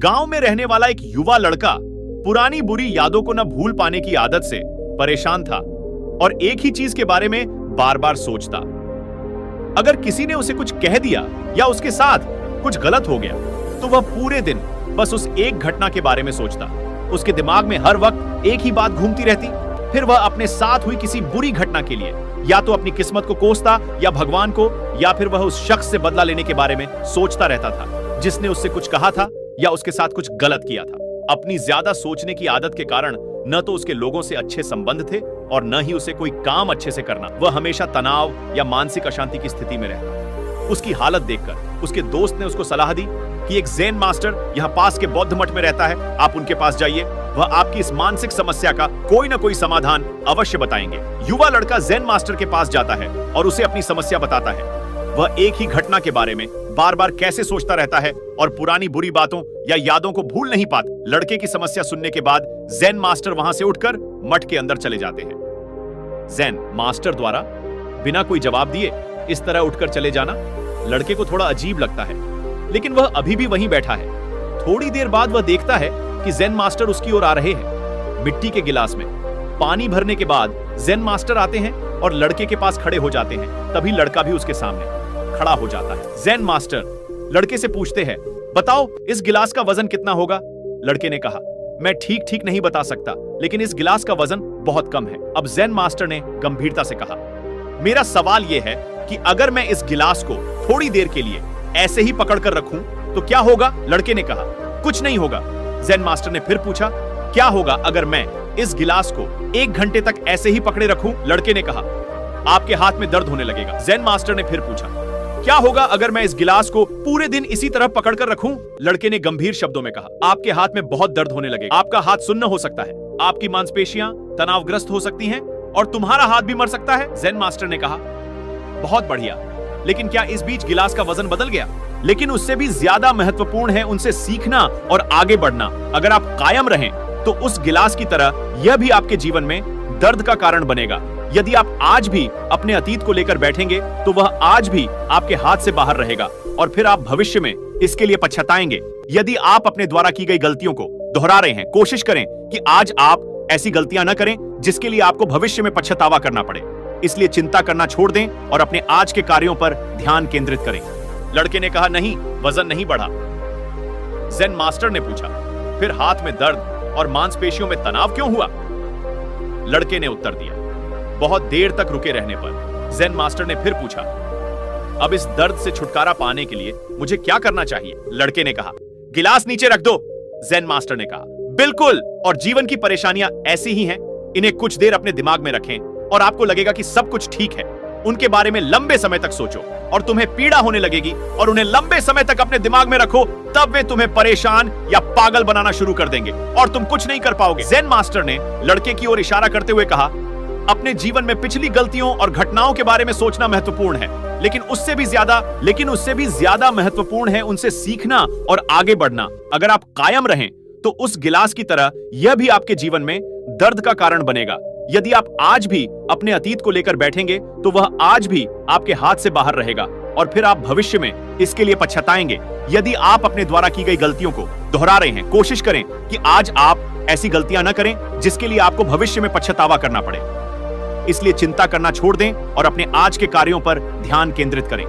गांव में रहने वाला एक युवा लड़का पुरानी बुरी यादों को न भूल पाने की आदत से परेशान था और एक ही चीज के बारे में बार बार सोचता। अगर किसी ने उसे कुछ कह दिया या उसके साथ कुछ गलत हो गया तो वह पूरे दिन बस उस एक घटना के बारे में सोचता। उसके दिमाग में हर वक्त एक ही बात घूमती रहती। फिर वह अपने साथ हुई किसी बुरी घटना के लिए या तो अपनी किस्मत को कोसता या भगवान को, या फिर वह उस शख्स से बदला लेने के बारे में सोचता रहता था जिसने उससे कुछ कहा था या उसके साथ कुछ गलत किया था। अपनी ज्यादा सोचने की आदत के कारण न तो उसके लोगों से अच्छे संबंध थे और न ही उसे कोई काम अच्छे से करना। वह हमेशा तनाव या मानसिक अशांति की स्थिति में रहता। उसकी हालत देखकर उसके दोस्त ने उसको सलाह दी कि एक ज़ेन मास्टर यहाँ पास के बौद्ध मठ में रहता है, आप उनके पास जाइए, वह आपकी इस मानसिक समस्या का कोई ना कोई समाधान अवश्य बताएंगे। युवा लड़का ज़ेन मास्टर के पास जाता है और उसे अपनी समस्या बताता है। वह एक ही घटना के बारे में बार बार कैसे सोचता रहता है और पुरानी बुरी बातों या यादों को भूल नहीं पाता। लड़के की समस्या सुनने के बाद ज़ेन मास्टर वहां से उठकर मठ के अंदर चले जाते हैं। ज़ेन मास्टर द्वारा बिना कोई जवाब दिए इस तरह उठकर चले जाना लड़के को थोड़ा अजीब लगता है, लेकिन वह अभी भी वहीं बैठा है। थोड़ी देर बाद वह देखता है कि ज़ेन मास्टर उसकी ओर आ रहे हैं। मिट्टी के गिलास में पानी भरने के बाद ज़ेन मास्टर आते हैं और लड़के के पास खड़े हो जाते हैं। तभी लड़का भी उसके सामने खड़ा हो जाता है। ज़ेन मास्टर लड़के से पूछते हैं, बताओ इस गिलास का वजन कितना होगा? लड़के ने कहा, मैं ठीक नहीं बता सकता, लेकिन इस गिलास का वजन बहुत कम है। अब ज़ेन मास्टर ने गंभीरता से कहा, मेरा सवाल यह है कि अगर मैं इस गिलास को थोड़ी देर के लिए ऐसे ही पकड़कर रखूं तो क्या होगा? लड़के ने कहा, कुछ नहीं होगा। ज़ेन मास्टर ने फिर पूछा, क्या होगा अगर मैं इस गिलास को 1 घंटे तक ऐसे ही पकड़े रखूं? लड़के ने कहा, आपके हाथ में दर्द होने लगेगा। ज़ेन मास्टर ने फिर पूछा, क्या होगा अगर मैं इस गिलास को पूरे दिन इसी तरह पकड़कर रखूं? लड़के ने गंभीर शब्दों में कहा, आपके हाथ में बहुत दर्द होने लगेगा, आपका हाथ सुन्न हो सकता है, आपकी मांसपेशियां तनावग्रस्त हो सकती हैं और तुम्हारा हाथ भी मर सकता है। ज़ेन मास्टर ने कहा, बहुत बढ़िया, लेकिन क्या इस बीच गिलास का वजन बदल गया? लेकिन उससे भी ज्यादा महत्वपूर्ण है उनसे सीखना और आगे बढ़ना। अगर आप कायम रहें तो उस गिलास की तरह यह भी आपके जीवन में दर्द का कारण बनेगा। यदि आप आज भी अपने अतीत को लेकर बैठेंगे तो वह आज भी आपके हाथ से बाहर रहेगा और फिर आप भविष्य में इसके लिए पछताएंगे। यदि आप अपने द्वारा की गई गलतियों को दोहरा रहे हैं, कोशिश करें कि आज आप ऐसी गलतियां न करें जिसके लिए आपको भविष्य में पछतावा करना पड़े। इसलिए चिंता करना छोड़ दें और अपने आज के कार्यों पर ध्यान केंद्रित करें। लड़के ने कहा, नहीं, वजन नहीं बढ़ा। ज़ेन मास्टर ने पूछा, फिर हाथ में दर्द और मांसपेशियों में तनाव क्यों हुआ? लड़के ने उत्तर दिया। बहुत देर तक रुके रहने पर ज़ेन मास्टर ने फिर पूछा, अब इस दर्द से छुटकारा पाने के लिए मुझे क्या करना चाहिए? लड़के ने कहा, गिलास नीचे रख दो। ज़ेन मास्टर ने कहा, बिल्कुल, और जीवन की परेशानियां ऐसी ही हैं, इन्हें कुछ देर अपने दिमाग में रखें और आपको लगेगा कि सब कुछ ठीक है। उनके बारे में लंबे समय तक सोचो और तुम्हें पीड़ा होने लगेगी और उन्हें लंबे समय तक अपने दिमाग में रखो, तब वे तुम्हें परेशान या पागल बनाना शुरू कर देंगे और तुम कुछ नहीं कर पाओगे। ज़ेन मास्टर ने लड़के की ओर इशारा करते हुए कहा, अपने जीवन में पिछली गलतियों और घटनाओं के बारे में सोचना महत्वपूर्ण है, लेकिन उससे भी ज्यादा महत्वपूर्ण है उनसे सीखना और आगे बढ़ना। अगर आप कायम रहें तो उस गिलास की तरह यह भी आपके जीवन में दर्द का कारण बनेगा। यदि आप आज भी अपने अतीत को लेकर बैठेंगे तो वह आज भी आपके हाथ से बाहर रहेगा और फिर आप भविष्य में इसके लिए पछताएंगे। यदि आप अपने द्वारा की गई गलतियों को दोहरा रहे हैं, कोशिश करें कि आज आप ऐसी गलतियां न करें जिसके लिए आपको भविष्य में पछतावा करना पड़े। इसलिए चिंता करना छोड़ दें और अपने आज के कार्यों पर ध्यान केंद्रित करें।